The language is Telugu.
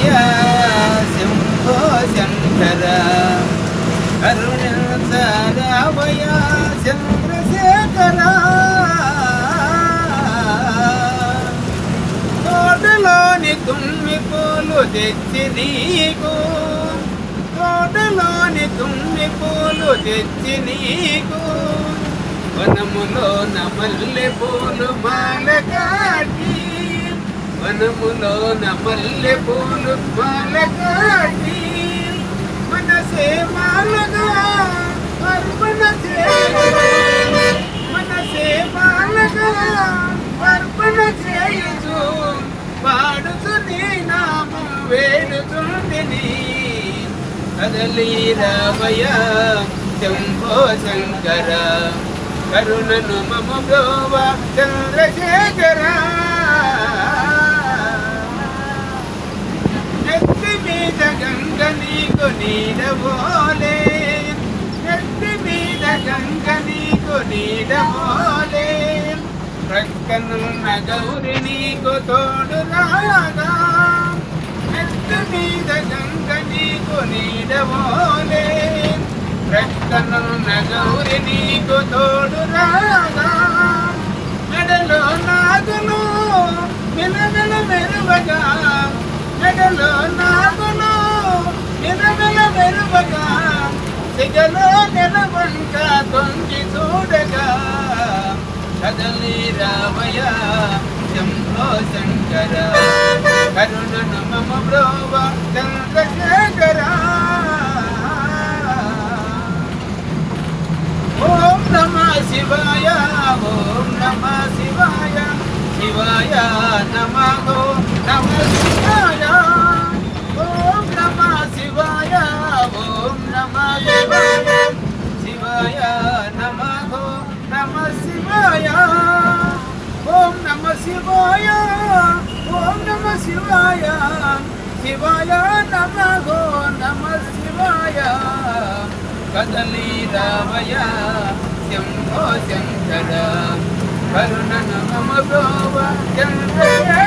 రావయ శంభో శంకర కరుణించరావయ చంద్రశేఖర తోటలోని తుమ్మి పూలు తెచ్చి నీకు తోటలోని తుమ్మి పూలు తెచ్చి నీకు వనములో మల్లె పూలు మాల కాటి వనములో మల్లె పూలు మాల కాటి మనసే మాలగా అర్పణ మనసే మాలగా అర్పణ చేయుచు పాడుతు నీ నామం వేడుతుంటిని కదలి రావయ శంభో శంకర కరుణను మమ బ్రోవ చంద్రశేఖర నెత్తి మీద గంగ నీకు నీడబోలే నెత్తి మీద గంగ నీకు నీడబోలే ప్రక్కనున్న గౌరి నీకు తోడు రాగా నెత్తి మీద గంగ నీకు నీడబోలే ప్రక్కనున్న గౌరి నీకు తోడు రాగా మెడలో నాగును మిలమిల మెరువగా మెడలో నాగును మిలమిల మెరువగా సిగలో నిలవంక తొంగి చూడగా కదలి రావయ శంభో శంకర కరుణను మమ బ్రోవ చంద్రశేఖర ఓం నమః శివాయ ఓం నమః శివాయ శివాయ నమః నమః శివాయ ఓం నమః శివాయ ఓం నమః శివాయ శివాయ నమః నమః శివాయ ఓం నమః శివాయ ఓం నమః శివాయ శివాయ నమః నమః శివాయ కదలి రావయ శంభో శంకర కరుణను మమ బ్రోవ చంద్రశేఖర